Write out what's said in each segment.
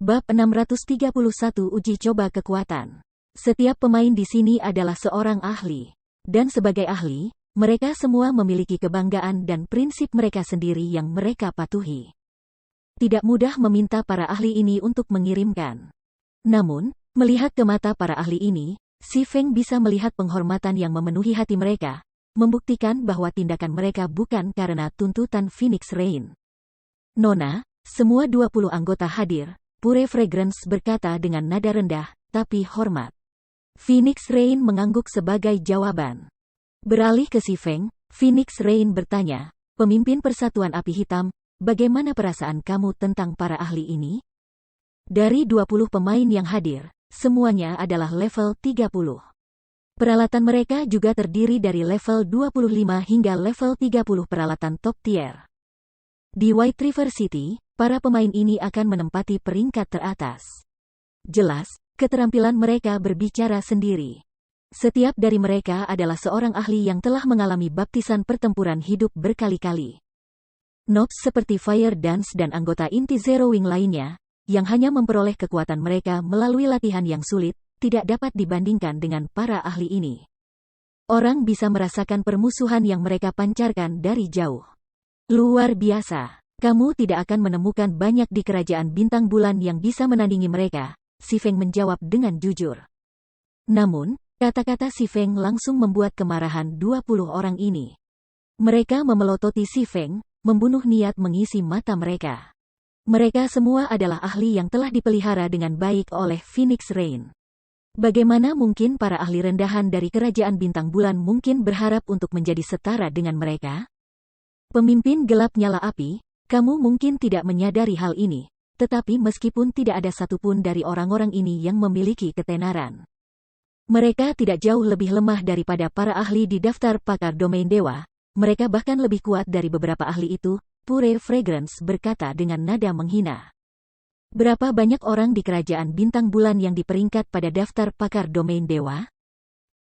Bab 631 Uji coba kekuatan. Setiap pemain di sini adalah seorang ahli. Dan sebagai ahli, mereka semua memiliki kebanggaan dan prinsip mereka sendiri yang mereka patuhi. Tidak mudah meminta para ahli ini untuk mengirimkan. Namun, melihat ke mata para ahli ini, Si Feng bisa melihat penghormatan yang memenuhi hati mereka, membuktikan bahwa tindakan mereka bukan karena tuntutan Phoenix Rain. Nona, semua 20 anggota hadir. Pure Fragrance berkata dengan nada rendah, tapi hormat. Phoenix Rain mengangguk sebagai jawaban. Beralih ke Si Feng, Phoenix Rain bertanya, pemimpin Persatuan Api Hitam, bagaimana perasaan kamu tentang para ahli ini? Dari 20 pemain yang hadir, semuanya adalah level 30. Peralatan mereka juga terdiri dari level 25 hingga level 30 peralatan top tier. Di White River City, para pemain ini akan menempati peringkat teratas. Jelas, keterampilan mereka berbicara sendiri. Setiap dari mereka adalah seorang ahli yang telah mengalami baptisan pertempuran hidup berkali-kali. Noobs seperti Fire Dance dan anggota inti Zero Wing lainnya, yang hanya memperoleh kekuatan mereka melalui latihan yang sulit, tidak dapat dibandingkan dengan para ahli ini. Orang bisa merasakan permusuhan yang mereka pancarkan dari jauh. Luar biasa. Kamu tidak akan menemukan banyak di kerajaan bintang bulan yang bisa menandingi mereka, Si Feng menjawab dengan jujur. Namun, kata-kata Si Feng langsung membuat kemarahan 20 orang ini. Mereka memelototi Si Feng, membunuh niat mengisi mata mereka. Mereka semua adalah ahli yang telah dipelihara dengan baik oleh Phoenix Rain. Bagaimana mungkin para ahli rendahan dari kerajaan bintang bulan mungkin berharap untuk menjadi setara dengan mereka? Pemimpin gelap nyala api, kamu mungkin tidak menyadari hal ini, tetapi meskipun tidak ada satupun dari orang-orang ini yang memiliki ketenaran. Mereka tidak jauh lebih lemah daripada para ahli di daftar pakar domain dewa, mereka bahkan lebih kuat dari beberapa ahli itu, Pure Fragrance berkata dengan nada menghina. Berapa banyak orang di kerajaan bintang bulan yang diperingkat pada daftar pakar domain dewa?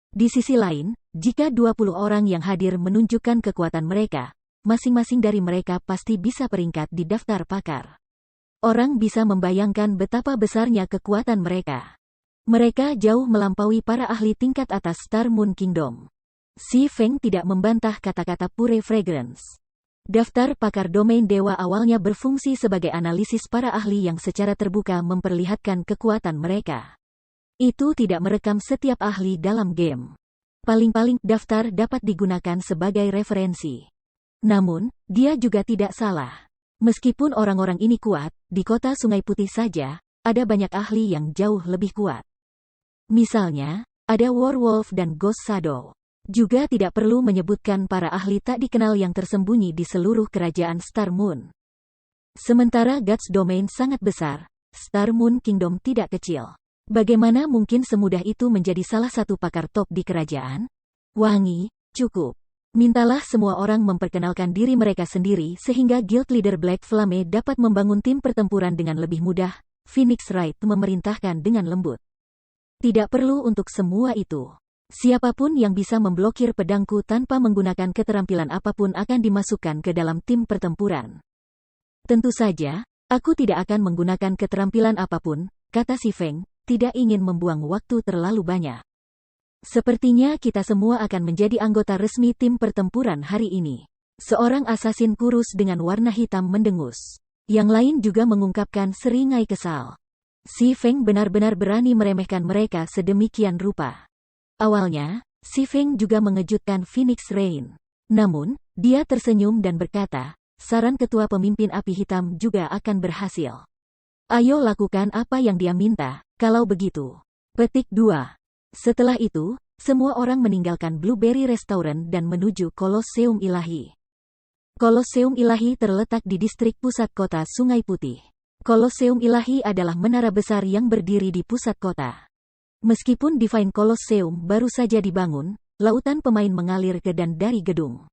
Di sisi lain, jika 20 orang yang hadir menunjukkan kekuatan mereka, masing-masing dari mereka pasti bisa peringkat di daftar pakar. Orang bisa membayangkan betapa besarnya kekuatan mereka. Mereka jauh melampaui para ahli tingkat atas Star Moon Kingdom. Si Feng tidak membantah kata-kata Pure Fragrance. Daftar pakar domain dewa awalnya berfungsi sebagai analisis para ahli yang secara terbuka memperlihatkan kekuatan mereka. Itu tidak merekam setiap ahli dalam game. Paling-paling daftar dapat digunakan sebagai referensi. Namun, dia juga tidak salah. Meskipun orang-orang ini kuat, di kota Sungai Putih saja, ada banyak ahli yang jauh lebih kuat. Misalnya, ada Werewolf dan Ghost Shadow. Juga tidak perlu menyebutkan para ahli tak dikenal yang tersembunyi di seluruh kerajaan Star Moon. Sementara Gods Domain sangat besar, Star Moon Kingdom tidak kecil. Bagaimana mungkin semudah itu menjadi salah satu pakar top di kerajaan? Wangi, cukup. Mintalah semua orang memperkenalkan diri mereka sendiri sehingga Guild Leader Black Flame dapat membangun tim pertempuran dengan lebih mudah, Phoenix Wright memerintahkan dengan lembut. Tidak perlu untuk semua itu. Siapapun yang bisa memblokir pedangku tanpa menggunakan keterampilan apapun akan dimasukkan ke dalam tim pertempuran. Tentu saja, aku tidak akan menggunakan keterampilan apapun, kata Si Feng, tidak ingin membuang waktu terlalu banyak. Sepertinya kita semua akan menjadi anggota resmi tim pertempuran hari ini. Seorang asasin kurus dengan warna hitam mendengus. Yang lain juga mengungkapkan seringai kesal. Si Feng benar-benar berani meremehkan mereka sedemikian rupa. Awalnya, Si Feng juga mengejutkan Phoenix Rain. Namun, dia tersenyum dan berkata, saran ketua pemimpin api hitam juga akan berhasil. Ayo lakukan apa yang dia minta, kalau begitu. Petik 2. Setelah itu, semua orang meninggalkan Blueberry Restaurant dan menuju Kolosseum Ilahi. Kolosseum Ilahi terletak di distrik pusat kota Sungai Putih. Kolosseum Ilahi adalah menara besar yang berdiri di pusat kota. Meskipun Divine Colosseum baru saja dibangun, lautan pemain mengalir ke dan dari gedung.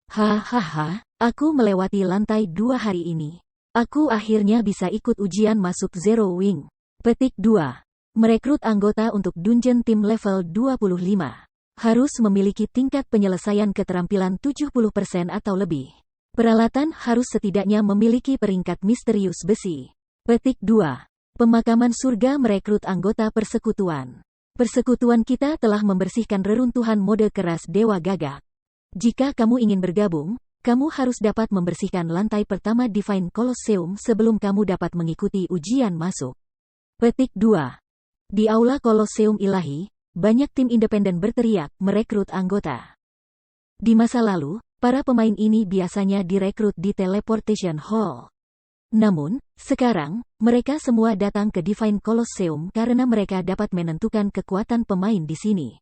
Hahaha, aku melewati lantai 2 hari ini. Aku akhirnya bisa ikut ujian masuk Zero Wing. Petik 2. Merekrut anggota untuk Dungeon Team level 25. Harus memiliki tingkat penyelesaian keterampilan 70% atau lebih. Peralatan harus setidaknya memiliki peringkat misterius besi. Petik 2. Pemakaman surga merekrut anggota persekutuan. Persekutuan kita telah membersihkan reruntuhan mode keras Dewa Gagak. Jika kamu ingin bergabung, kamu harus dapat membersihkan lantai pertama Divine Colosseum sebelum kamu dapat mengikuti ujian masuk. Petik 2. Di Aula Colosseum Ilahi, banyak tim independen berteriak merekrut anggota. Di masa lalu, para pemain ini biasanya direkrut di Teleportation Hall. Namun, sekarang, mereka semua datang ke Divine Colosseum karena mereka dapat menentukan kekuatan pemain di sini.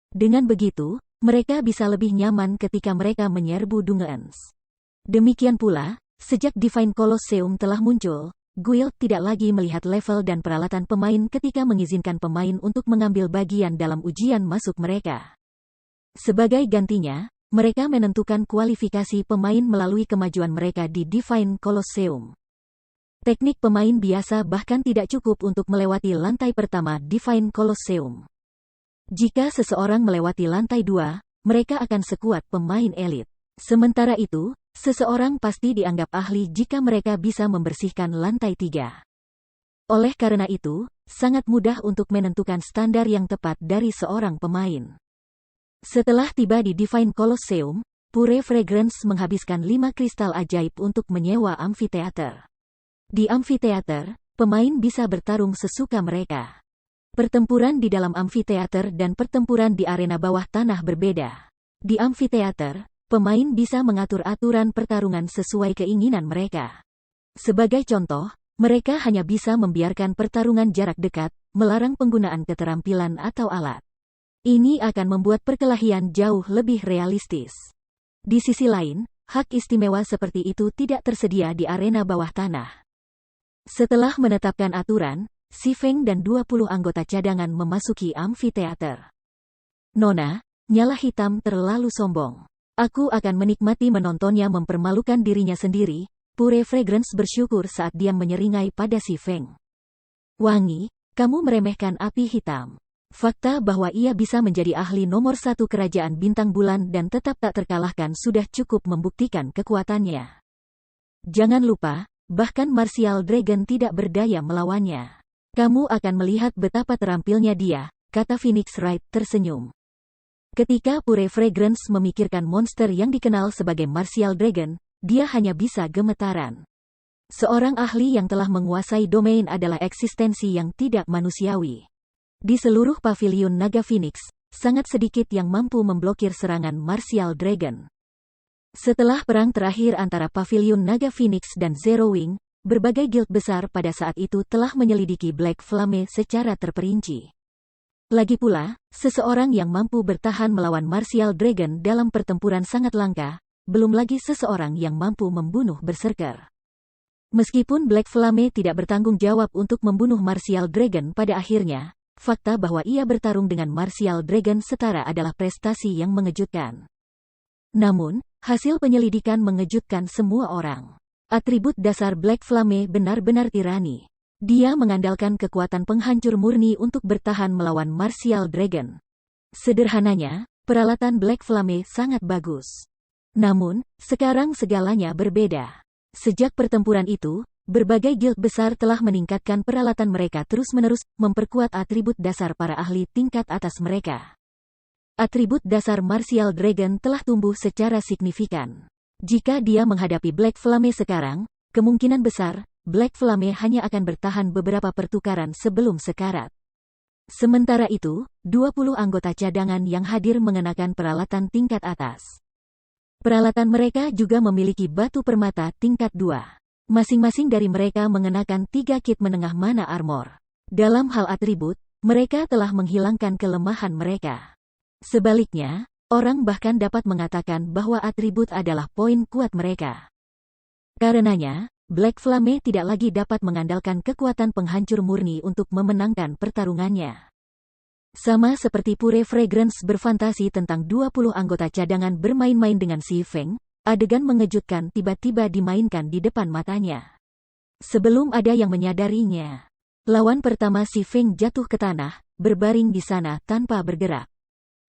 Dengan begitu, mereka bisa lebih nyaman ketika mereka menyerbu Dungeons. Demikian pula, sejak Divine Colosseum telah muncul, Guild tidak lagi melihat level dan peralatan pemain ketika mengizinkan pemain untuk mengambil bagian dalam ujian masuk mereka. Sebagai gantinya, mereka menentukan kualifikasi pemain melalui kemajuan mereka di Divine Colosseum. Teknik pemain biasa bahkan tidak cukup untuk melewati lantai pertama Divine Colosseum. Jika seseorang melewati lantai 2, mereka akan sekuat pemain elit. Sementara itu, seseorang pasti dianggap ahli jika mereka bisa membersihkan lantai 3. Oleh karena itu, sangat mudah untuk menentukan standar yang tepat dari seorang pemain. Setelah tiba di Divine Colosseum, Pure Fragrance menghabiskan 5 kristal ajaib untuk menyewa amfiteater. Di amfiteater, pemain bisa bertarung sesuka mereka. Pertempuran di dalam amfiteater dan pertempuran di arena bawah tanah berbeda. Di amfiteater, pemain bisa mengatur aturan pertarungan sesuai keinginan mereka. Sebagai contoh, mereka hanya bisa membiarkan pertarungan jarak dekat, melarang penggunaan keterampilan atau alat. Ini akan membuat perkelahian jauh lebih realistis. Di sisi lain, hak istimewa seperti itu tidak tersedia di arena bawah tanah. Setelah menetapkan aturan, Si Feng dan 20 anggota cadangan memasuki amfiteater. Nona, nyala hitam terlalu sombong. Aku akan menikmati menontonnya mempermalukan dirinya sendiri, Pure Fragrance bersyukur saat dia menyeringai pada Si Feng. Wangi, kamu meremehkan api hitam. Fakta bahwa ia bisa menjadi ahli nomor 1 kerajaan bintang bulan dan tetap tak terkalahkan sudah cukup membuktikan kekuatannya. Jangan lupa, bahkan Martial Dragon tidak berdaya melawannya. Kamu akan melihat betapa terampilnya dia, kata Phoenix Wright tersenyum. Ketika Pure Fragrance memikirkan monster yang dikenal sebagai Martial Dragon, dia hanya bisa gemetaran. Seorang ahli yang telah menguasai domain adalah eksistensi yang tidak manusiawi. Di seluruh pavilion Naga Phoenix, sangat sedikit yang mampu memblokir serangan Martial Dragon. Setelah perang terakhir antara pavilion Naga Phoenix dan Zero Wing, berbagai guild besar pada saat itu telah menyelidiki Black Flame secara terperinci. Lagi pula, seseorang yang mampu bertahan melawan Martial Dragon dalam pertempuran sangat langka, belum lagi seseorang yang mampu membunuh Berserker. Meskipun Black Flame tidak bertanggung jawab untuk membunuh Martial Dragon pada akhirnya, fakta bahwa ia bertarung dengan Martial Dragon setara adalah prestasi yang mengejutkan. Namun, hasil penyelidikan mengejutkan semua orang. Atribut dasar Black Flame benar-benar tirani. Dia mengandalkan kekuatan penghancur murni untuk bertahan melawan Martial Dragon. Sederhananya, peralatan Black Flame sangat bagus. Namun, sekarang segalanya berbeda. Sejak pertempuran itu, berbagai guild besar telah meningkatkan peralatan mereka terus-menerus, memperkuat atribut dasar para ahli tingkat atas mereka. Atribut dasar Martial Dragon telah tumbuh secara signifikan. Jika dia menghadapi Black Flame sekarang, kemungkinan besar, Black Flame hanya akan bertahan beberapa pertukaran sebelum sekarat. Sementara itu, 20 anggota cadangan yang hadir mengenakan peralatan tingkat atas. Peralatan mereka juga memiliki batu permata tingkat 2. Masing-masing dari mereka mengenakan 3 kit menengah mana armor. Dalam hal atribut, mereka telah menghilangkan kelemahan mereka. Sebaliknya, orang bahkan dapat mengatakan bahwa atribut adalah poin kuat mereka. Karenanya, Black Flame tidak lagi dapat mengandalkan kekuatan penghancur murni untuk memenangkan pertarungannya. Sama seperti Pure Fragrance berfantasi tentang 20 anggota cadangan bermain-main dengan Si Feng, adegan mengejutkan tiba-tiba dimainkan di depan matanya. Sebelum ada yang menyadarinya, lawan pertama Si Feng jatuh ke tanah, berbaring di sana tanpa bergerak.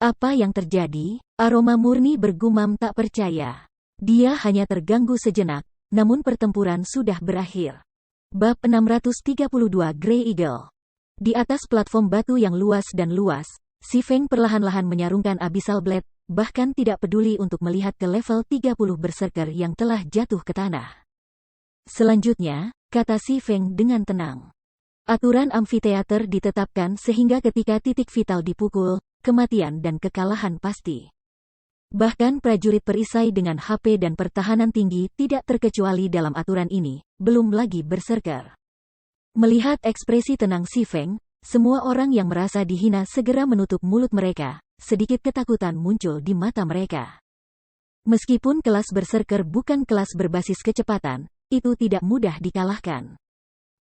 Apa yang terjadi? Aroma murni bergumam tak percaya. Dia hanya terganggu sejenak, namun pertempuran sudah berakhir. Bab 632 Grey Eagle. Di atas platform batu yang luas dan luas, Si Feng perlahan-lahan menyarungkan Abyssal Blade, bahkan tidak peduli untuk melihat ke level 30 berserker yang telah jatuh ke tanah. Selanjutnya, kata Si Feng dengan tenang. Aturan amfiteater ditetapkan sehingga ketika titik vital dipukul, kematian dan kekalahan pasti. Bahkan prajurit perisai dengan HP dan pertahanan tinggi tidak terkecuali dalam aturan ini, belum lagi berserker. Melihat ekspresi tenang Si Feng, semua orang yang merasa dihina segera menutup mulut mereka, sedikit ketakutan muncul di mata mereka. Meskipun kelas berserker bukan kelas berbasis kecepatan, itu tidak mudah dikalahkan.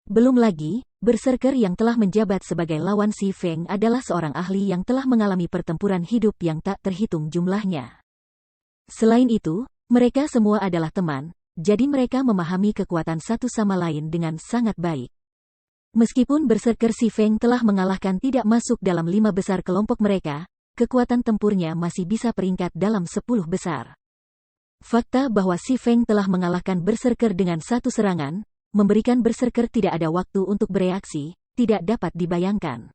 Belum lagi, berserker yang telah menjabat sebagai lawan Si Feng adalah seorang ahli yang telah mengalami pertempuran hidup yang tak terhitung jumlahnya. Selain itu, mereka semua adalah teman, jadi mereka memahami kekuatan satu sama lain dengan sangat baik. Meskipun berserker Si Feng telah mengalahkan tidak masuk dalam 5 besar kelompok mereka, kekuatan tempurnya masih bisa peringkat dalam 10 besar. Fakta bahwa Si Feng telah mengalahkan berserker dengan satu serangan, memberikan berserker tidak ada waktu untuk bereaksi, tidak dapat dibayangkan.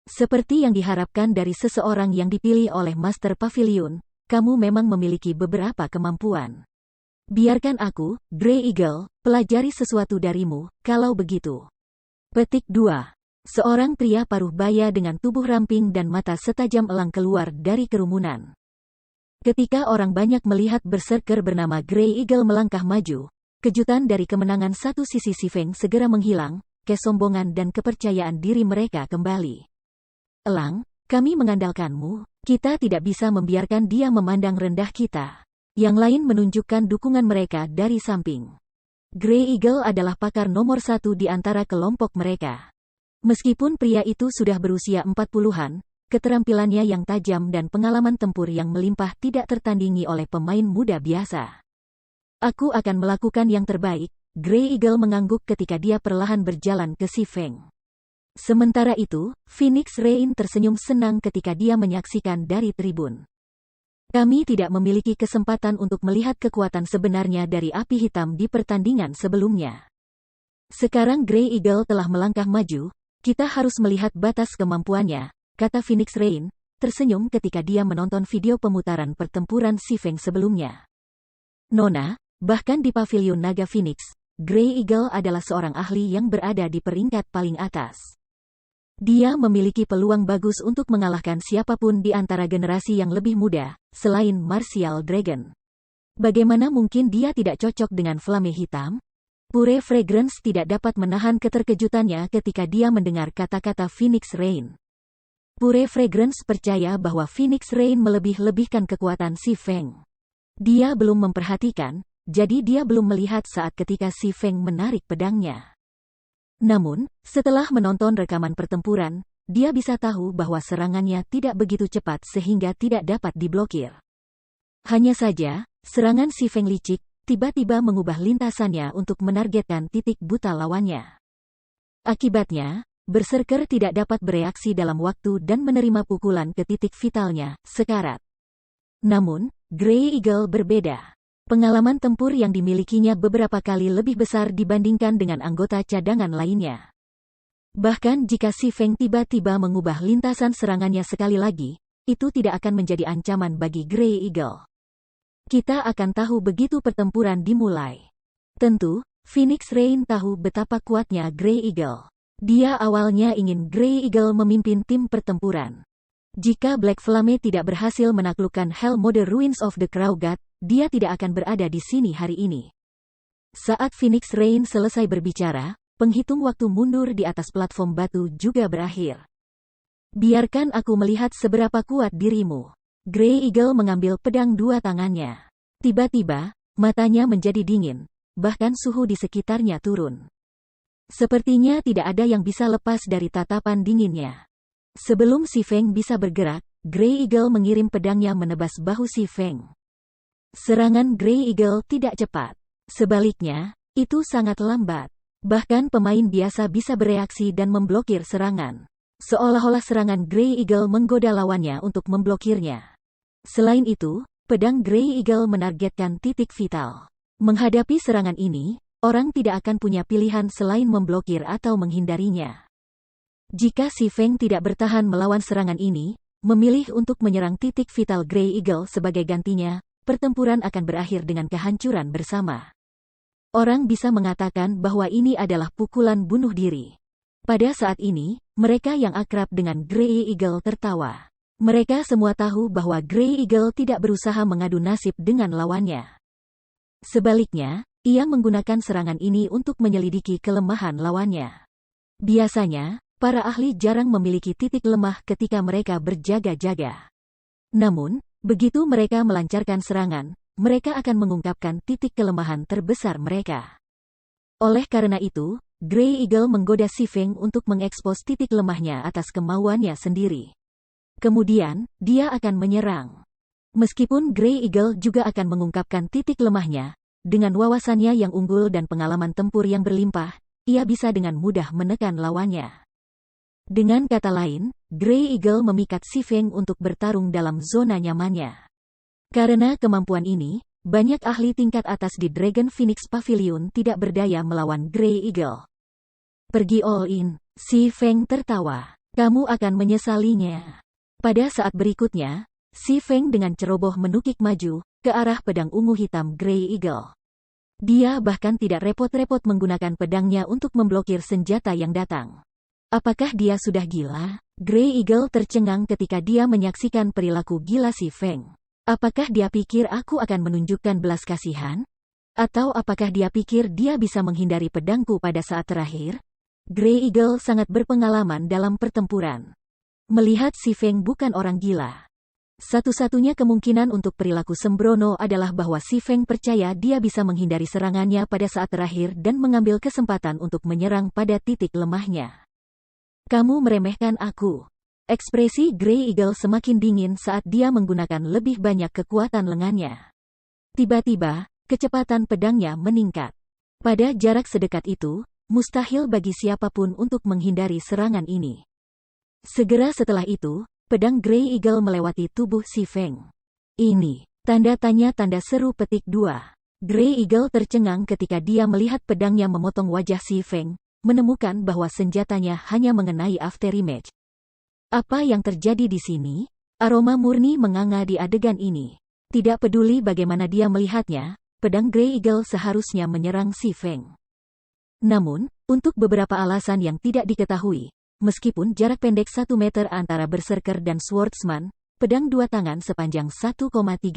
Seperti yang diharapkan dari seseorang yang dipilih oleh Master Pavilion, kamu memang memiliki beberapa kemampuan. Biarkan aku, Grey Eagle, pelajari sesuatu darimu, kalau begitu. Petik 2. Seorang pria paruh baya dengan tubuh ramping dan mata setajam elang keluar dari kerumunan. Ketika orang banyak melihat berserker bernama Grey Eagle melangkah maju, kejutan dari kemenangan satu sisi Si Feng segera menghilang, kesombongan dan kepercayaan diri mereka kembali. Elang, kami mengandalkanmu, kita tidak bisa membiarkan dia memandang rendah kita. Yang lain menunjukkan dukungan mereka dari samping. Grey Eagle adalah pakar nomor 1 di antara kelompok mereka. Meskipun pria itu sudah berusia 40-an, keterampilannya yang tajam dan pengalaman tempur yang melimpah tidak tertandingi oleh pemain muda biasa. Aku akan melakukan yang terbaik, Grey Eagle mengangguk ketika dia perlahan berjalan ke Si Feng. Sementara itu, Phoenix Rain tersenyum senang ketika dia menyaksikan dari tribun. Kami tidak memiliki kesempatan untuk melihat kekuatan sebenarnya dari api hitam di pertandingan sebelumnya. Sekarang Grey Eagle telah melangkah maju, kita harus melihat batas kemampuannya, kata Phoenix Rain, tersenyum ketika dia menonton video pemutaran pertempuran Si Feng sebelumnya. Nona, bahkan di Pavilion Naga Phoenix, Grey Eagle adalah seorang ahli yang berada di peringkat paling atas. Dia memiliki peluang bagus untuk mengalahkan siapapun di antara generasi yang lebih muda, selain Martial Dragon. Bagaimana mungkin dia tidak cocok dengan Flame Hitam? Pure Fragrance tidak dapat menahan keterkejutannya ketika dia mendengar kata-kata Phoenix Rain. Pure Fragrance percaya bahwa Phoenix Rain melebih-lebihkan kekuatan Si Feng. Dia belum memperhatikan, jadi dia belum melihat saat ketika Si Feng menarik pedangnya. Namun, setelah menonton rekaman pertempuran, dia bisa tahu bahwa serangannya tidak begitu cepat sehingga tidak dapat diblokir. Hanya saja, serangan Si Feng licik, tiba-tiba mengubah lintasannya untuk menargetkan titik buta lawannya. Akibatnya, berserker tidak dapat bereaksi dalam waktu dan menerima pukulan ke titik vitalnya, sekarat. Namun, Grey Eagle berbeda. Pengalaman tempur yang dimilikinya beberapa kali lebih besar dibandingkan dengan anggota cadangan lainnya. Bahkan jika Si Feng tiba-tiba mengubah lintasan serangannya sekali lagi, itu tidak akan menjadi ancaman bagi Grey Eagle. Kita akan tahu begitu pertempuran dimulai. Tentu, Phoenix Rain tahu betapa kuatnya Grey Eagle. Dia awalnya ingin Grey Eagle memimpin tim pertempuran. Jika Black Flame tidak berhasil menaklukkan Hell Mother Ruins of the Crow God, dia tidak akan berada di sini hari ini. Saat Phoenix Rain selesai berbicara, penghitung waktu mundur di atas platform batu juga berakhir. Biarkan aku melihat seberapa kuat dirimu. Grey Eagle mengambil pedang dua tangannya. Tiba-tiba, matanya menjadi dingin, bahkan suhu di sekitarnya turun. Sepertinya tidak ada yang bisa lepas dari tatapan dinginnya. Sebelum Si Feng bisa bergerak, Grey Eagle mengirim pedangnya menebas bahu Si Feng. Serangan Grey Eagle tidak cepat. Sebaliknya, itu sangat lambat. Bahkan pemain biasa bisa bereaksi dan memblokir serangan. Seolah-olah serangan Grey Eagle menggoda lawannya untuk memblokirnya. Selain itu, pedang Grey Eagle menargetkan titik vital. Menghadapi serangan ini, orang tidak akan punya pilihan selain memblokir atau menghindarinya. Jika Si Feng tidak bertahan melawan serangan ini, memilih untuk menyerang titik vital Grey Eagle sebagai gantinya, pertempuran akan berakhir dengan kehancuran bersama. Orang bisa mengatakan bahwa ini adalah pukulan bunuh diri. Pada saat ini, mereka yang akrab dengan Grey Eagle tertawa. Mereka semua tahu bahwa Grey Eagle tidak berusaha mengadu nasib dengan lawannya. Sebaliknya, ia menggunakan serangan ini untuk menyelidiki kelemahan lawannya. Biasanya, para ahli jarang memiliki titik lemah ketika mereka berjaga-jaga. Namun, begitu mereka melancarkan serangan, mereka akan mengungkapkan titik kelemahan terbesar mereka. Oleh karena itu, Grey Eagle menggoda Si Feng untuk mengekspos titik lemahnya atas kemauannya sendiri. Kemudian, dia akan menyerang. Meskipun Grey Eagle juga akan mengungkapkan titik lemahnya, dengan wawasannya yang unggul dan pengalaman tempur yang berlimpah, ia bisa dengan mudah menekan lawannya. Dengan kata lain, Grey Eagle memikat Si Feng untuk bertarung dalam zona nyamannya. Karena kemampuan ini, banyak ahli tingkat atas di Dragon Phoenix Pavilion tidak berdaya melawan Grey Eagle. Pergi all in, Si Feng tertawa. Kamu akan menyesalinya. Pada saat berikutnya, Si Feng dengan ceroboh menukik maju ke arah pedang ungu hitam Grey Eagle. Dia bahkan tidak repot-repot menggunakan pedangnya untuk memblokir senjata yang datang. Apakah dia sudah gila? Grey Eagle tercengang ketika dia menyaksikan perilaku gila Si Feng. Apakah dia pikir aku akan menunjukkan belas kasihan? Atau apakah dia pikir dia bisa menghindari pedangku pada saat terakhir? Grey Eagle sangat berpengalaman dalam pertempuran. Melihat Si Feng bukan orang gila. Satu-satunya kemungkinan untuk perilaku sembrono adalah bahwa Si Feng percaya dia bisa menghindari serangannya pada saat terakhir dan mengambil kesempatan untuk menyerang pada titik lemahnya. Kamu meremehkan aku. Ekspresi Grey Eagle semakin dingin saat dia menggunakan lebih banyak kekuatan lengannya. Tiba-tiba, kecepatan pedangnya meningkat. Pada jarak sedekat itu, mustahil bagi siapapun untuk menghindari serangan ini. Segera setelah itu, pedang Grey Eagle melewati tubuh Si Feng. Ini, tanda seru petik 2. Grey Eagle tercengang ketika dia melihat pedangnya memotong wajah Si Feng, menemukan bahwa senjatanya hanya mengenai afterimage. Apa yang terjadi di sini? Aroma murni menganga di adegan ini. Tidak peduli bagaimana dia melihatnya, pedang Grey Eagle seharusnya menyerang Si Feng. Namun, untuk beberapa alasan yang tidak diketahui, meskipun jarak pendek 1 meter antara Berserker dan Swordsman, pedang dua tangan sepanjang 1,3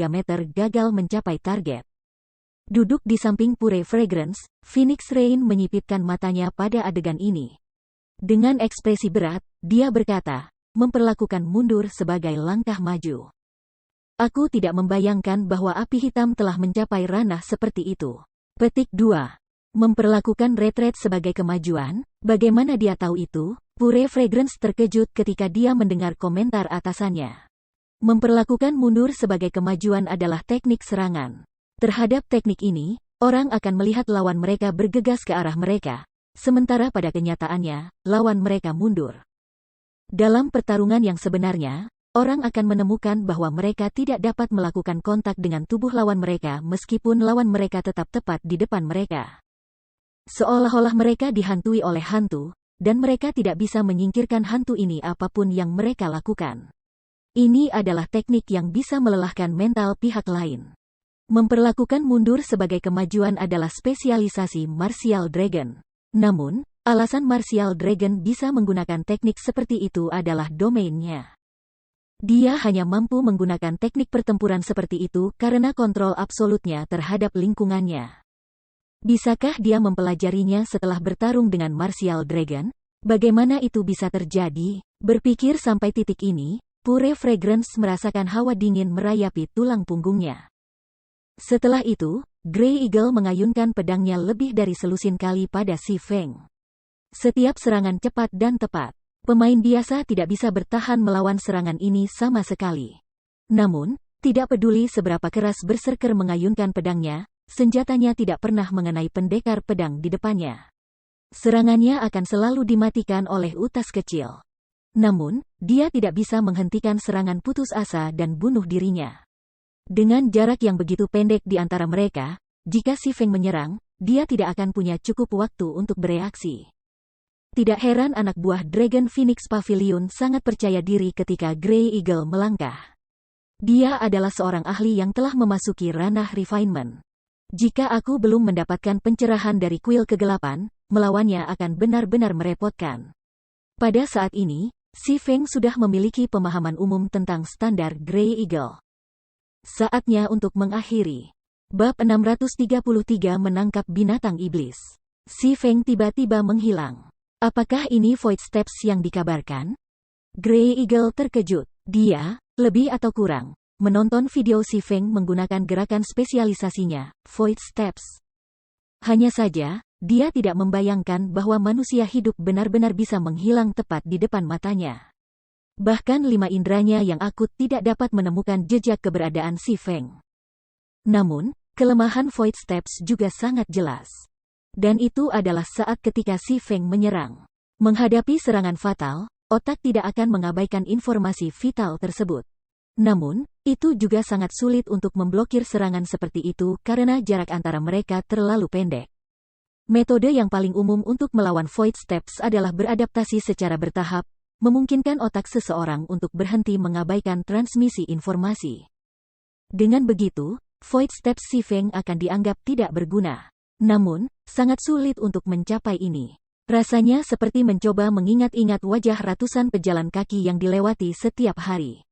meter gagal mencapai target. Duduk di samping Pure Fragrance, Phoenix Rain menyipitkan matanya pada adegan ini. Dengan ekspresi berat, dia berkata, memperlakukan mundur sebagai langkah maju. Aku tidak membayangkan bahwa api hitam telah mencapai ranah seperti itu. Petik 2. Memperlakukan retreat sebagai kemajuan, bagaimana dia tahu itu? Pure Fragrance terkejut ketika dia mendengar komentar atasannya. Memperlakukan mundur sebagai kemajuan adalah teknik serangan. Terhadap teknik ini, orang akan melihat lawan mereka bergegas ke arah mereka, sementara pada kenyataannya, lawan mereka mundur. Dalam pertarungan yang sebenarnya, orang akan menemukan bahwa mereka tidak dapat melakukan kontak dengan tubuh lawan mereka meskipun lawan mereka tetap tepat di depan mereka. Seolah-olah mereka dihantui oleh hantu, dan mereka tidak bisa menyingkirkan hantu ini apapun yang mereka lakukan. Ini adalah teknik yang bisa melelahkan mental pihak lain. Memperlakukan mundur sebagai kemajuan adalah spesialisasi Martial Dragon. Namun, alasan Martial Dragon bisa menggunakan teknik seperti itu adalah domainnya. Dia hanya mampu menggunakan teknik pertempuran seperti itu karena kontrol absolutnya terhadap lingkungannya. Bisakah dia mempelajarinya setelah bertarung dengan Martial Dragon? Bagaimana itu bisa terjadi? Berpikir sampai titik ini, Pure Fragrance merasakan hawa dingin merayapi tulang punggungnya. Setelah itu, Grey Eagle mengayunkan pedangnya lebih dari selusin kali pada Si Feng. Setiap serangan cepat dan tepat. Pemain biasa tidak bisa bertahan melawan serangan ini sama sekali. Namun, tidak peduli seberapa keras Berserker mengayunkan pedangnya, senjatanya tidak pernah mengenai pendekar pedang di depannya. Serangannya akan selalu dimatikan oleh utas kecil. Namun, dia tidak bisa menghentikan serangan putus asa dan bunuh dirinya. Dengan jarak yang begitu pendek di antara mereka, jika Si Feng menyerang, dia tidak akan punya cukup waktu untuk bereaksi. Tidak heran anak buah Dragon Phoenix Pavilion sangat percaya diri ketika Grey Eagle melangkah. Dia adalah seorang ahli yang telah memasuki ranah refinement. Jika aku belum mendapatkan pencerahan dari kuil kegelapan, melawannya akan benar-benar merepotkan. Pada saat ini, Si Feng sudah memiliki pemahaman umum tentang standar Grey Eagle. Saatnya untuk mengakhiri. Bab 633 menangkap binatang iblis. Si Feng tiba-tiba menghilang. Apakah ini Void Steps yang dikabarkan? Grey Eagle terkejut. Dia, lebih atau kurang, menonton video Si Feng menggunakan gerakan spesialisasinya, Void Steps. Hanya saja, dia tidak membayangkan bahwa manusia hidup benar-benar bisa menghilang tepat di depan matanya. Bahkan 5 inderanya yang akut tidak dapat menemukan jejak keberadaan Si Feng. Namun, kelemahan Void Steps juga sangat jelas. Dan itu adalah saat ketika Si Feng menyerang. Menghadapi serangan fatal, otak tidak akan mengabaikan informasi vital tersebut. Namun, itu juga sangat sulit untuk memblokir serangan seperti itu karena jarak antara mereka terlalu pendek. Metode yang paling umum untuk melawan Void Steps adalah beradaptasi secara bertahap, memungkinkan otak seseorang untuk berhenti mengabaikan transmisi informasi. Dengan begitu, Void Steps Si Feng akan dianggap tidak berguna. Namun, sangat sulit untuk mencapai ini. Rasanya seperti mencoba mengingat-ingat wajah ratusan pejalan kaki yang dilewati setiap hari.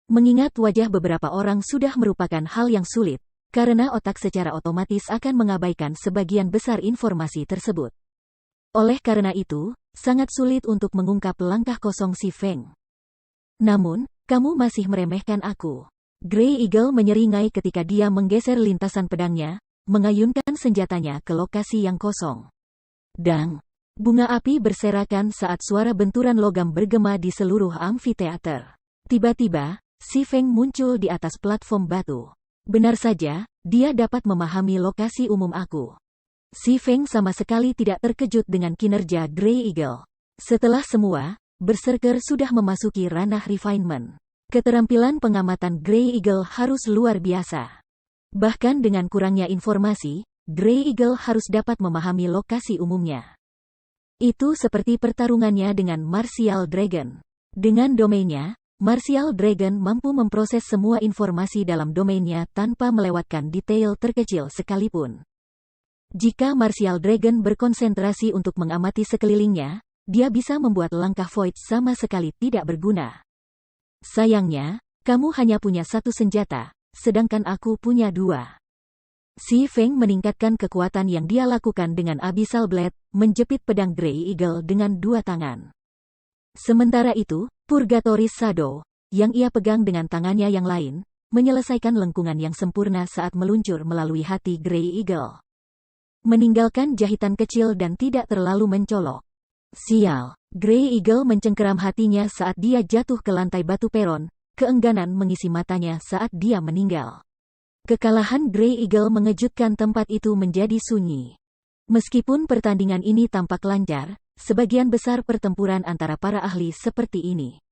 Mengingat wajah beberapa orang sudah merupakan hal yang sulit, karena otak secara otomatis akan mengabaikan sebagian besar informasi tersebut. Oleh karena itu, sangat sulit untuk mengungkap langkah kosong Si Feng. Namun, kamu masih meremehkan aku. Grey Eagle menyeringai ketika dia menggeser lintasan pedangnya, mengayunkan senjatanya ke lokasi yang kosong. Dang! Bunga api berserakan saat suara benturan logam bergema di seluruh amfiteater. Tiba-tiba, Si Feng muncul di atas platform batu. Benar saja, dia dapat memahami lokasi umum aku. Si Feng sama sekali tidak terkejut dengan kinerja Grey Eagle. Setelah semua, Berserker sudah memasuki ranah refinement. Keterampilan pengamatan Grey Eagle harus luar biasa. Bahkan dengan kurangnya informasi, Grey Eagle harus dapat memahami lokasi umumnya. Itu seperti pertarungannya dengan Martial Dragon. Dengan domainnya, Martial Dragon mampu memproses semua informasi dalam domainnya tanpa melewatkan detail terkecil sekalipun. Jika Martial Dragon berkonsentrasi untuk mengamati sekelilingnya, dia bisa membuat langkah Void sama sekali tidak berguna. Sayangnya, kamu hanya punya satu senjata, sedangkan aku punya 2. Si Feng meningkatkan kekuatan yang dia lakukan dengan Abyssal Blade, menjepit pedang Grey Eagle dengan 2 tangan. Sementara itu, Purgatory Shadow, yang ia pegang dengan tangannya yang lain, menyelesaikan lengkungan yang sempurna saat meluncur melalui hati Grey Eagle. Meninggalkan jahitan kecil dan tidak terlalu mencolok. Sial, Grey Eagle mencengkeram hatinya saat dia jatuh ke lantai batu peron, keengganan mengisi matanya saat dia meninggal. Kekalahan Grey Eagle mengejutkan tempat itu menjadi sunyi. Meskipun pertandingan ini tampak lancar, sebagian besar pertempuran antara para ahli seperti ini.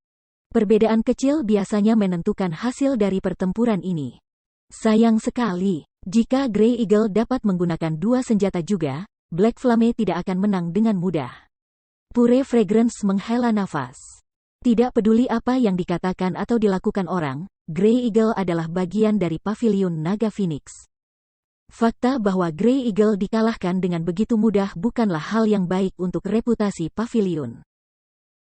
Perbedaan kecil biasanya menentukan hasil dari pertempuran ini. Sayang sekali, jika Grey Eagle dapat menggunakan 2 senjata juga, Black Flame tidak akan menang dengan mudah. Pure Fragrance menghela nafas. Tidak peduli apa yang dikatakan atau dilakukan orang, Grey Eagle adalah bagian dari Pavilion Naga Phoenix. Fakta bahwa Grey Eagle dikalahkan dengan begitu mudah bukanlah hal yang baik untuk reputasi Pavilion.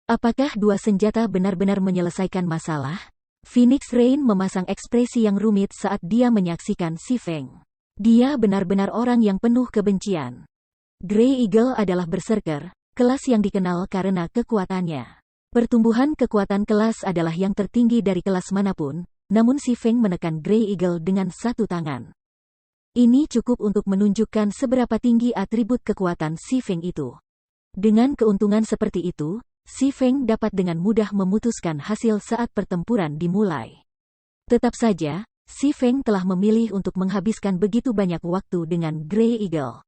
Apakah 2 senjata benar-benar menyelesaikan masalah? Phoenix Rain memasang ekspresi yang rumit saat dia menyaksikan Si Feng. Dia benar-benar orang yang penuh kebencian. Grey Eagle adalah berserker, kelas yang dikenal karena kekuatannya. Pertumbuhan kekuatan kelas adalah yang tertinggi dari kelas manapun, namun Si Feng menekan Grey Eagle dengan 1 tangan. Ini cukup untuk menunjukkan seberapa tinggi atribut kekuatan Si Feng itu. Dengan keuntungan seperti itu, Si Feng dapat dengan mudah memutuskan hasil saat pertempuran dimulai. Tetap saja, Si Feng telah memilih untuk menghabiskan begitu banyak waktu dengan Grey Eagle.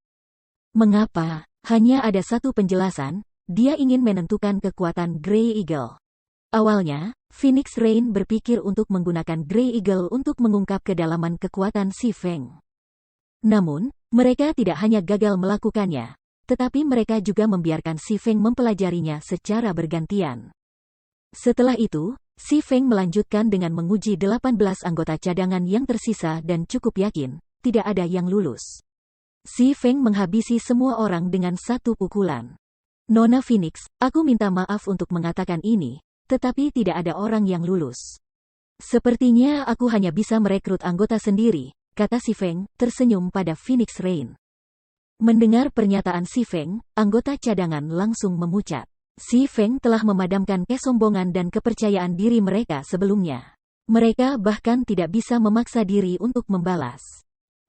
Mengapa? Hanya ada satu penjelasan, dia ingin menentukan kekuatan Grey Eagle. Awalnya, Phoenix Rain berpikir untuk menggunakan Grey Eagle untuk mengungkap kedalaman kekuatan Si Feng. Namun, Mereka tidak hanya gagal melakukannya, tetapi mereka juga membiarkan Si Feng mempelajarinya secara bergantian. Setelah itu, Si Feng melanjutkan dengan menguji 18 anggota cadangan yang tersisa dan cukup yakin, tidak ada yang lulus. Si Feng menghabisi semua orang dengan satu pukulan. Nona Phoenix, aku minta maaf untuk mengatakan ini, tetapi tidak ada orang yang lulus. Sepertinya aku hanya bisa merekrut anggota sendiri, kata Si Feng, tersenyum pada Phoenix Rain. Mendengar pernyataan Si Feng, anggota cadangan langsung memucat. Si Feng telah memadamkan kesombongan dan kepercayaan diri mereka sebelumnya. Mereka bahkan tidak bisa memaksa diri untuk membalas.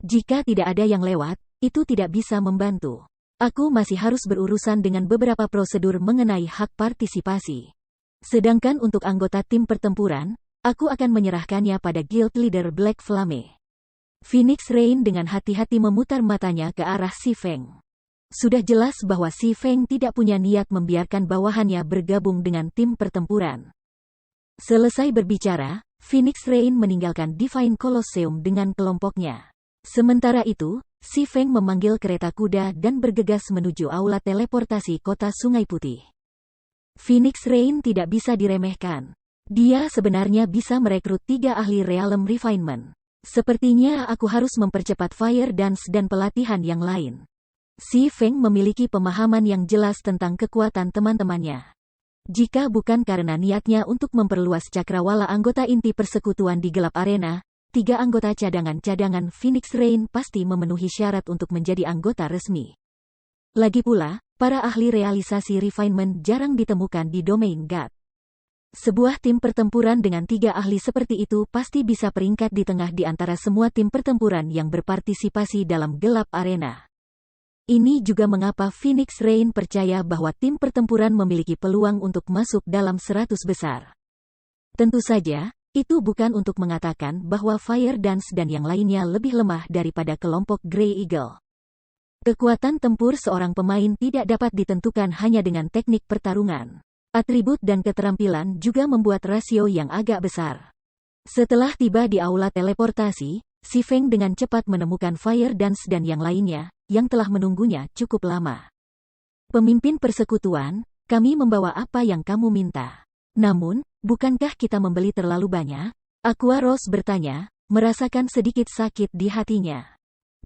Jika tidak ada yang lewat, itu tidak bisa membantu. Aku masih harus berurusan dengan beberapa prosedur mengenai hak partisipasi. Sedangkan untuk anggota tim pertempuran, aku akan menyerahkannya pada Guild Leader Black Flame. Phoenix Rain dengan hati-hati memutar matanya ke arah Si Feng. Sudah jelas bahwa Si Feng tidak punya niat membiarkan bawahannya bergabung dengan tim pertempuran. Selesai berbicara, Phoenix Rain meninggalkan Divine Colosseum dengan kelompoknya. Sementara itu, Si Feng memanggil kereta kuda dan bergegas menuju aula teleportasi kota Sungai Putih. Phoenix Rain tidak bisa diremehkan. Dia sebenarnya bisa merekrut 3 ahli Realm Refinement. Sepertinya aku harus mempercepat Fire Dance dan pelatihan yang lain. Si Feng memiliki pemahaman yang jelas tentang kekuatan teman-temannya. Jika bukan karena niatnya untuk memperluas cakrawala anggota inti persekutuan di gelap arena, 3 anggota cadangan Phoenix Rain pasti memenuhi syarat untuk menjadi anggota resmi. Lagi pula, para ahli realisasi refinement jarang ditemukan di domain God. Sebuah tim pertempuran dengan 3 ahli seperti itu pasti bisa peringkat di tengah di antara semua tim pertempuran yang berpartisipasi dalam gelap arena. Ini juga mengapa Phoenix Rain percaya bahwa tim pertempuran memiliki peluang untuk masuk dalam 100 besar. Tentu saja, itu bukan untuk mengatakan bahwa Fire Dance dan yang lainnya lebih lemah daripada kelompok Grey Eagle. Kekuatan tempur seorang pemain tidak dapat ditentukan hanya dengan teknik pertarungan. Atribut dan keterampilan juga membuat rasio yang agak besar. Setelah tiba di aula teleportasi, Si Feng dengan cepat menemukan Fire Dance dan yang lainnya, yang telah menunggunya cukup lama. Pemimpin persekutuan, kami membawa apa yang kamu minta. Namun, bukankah kita membeli terlalu banyak? Aqua Rose bertanya, merasakan sedikit sakit di hatinya.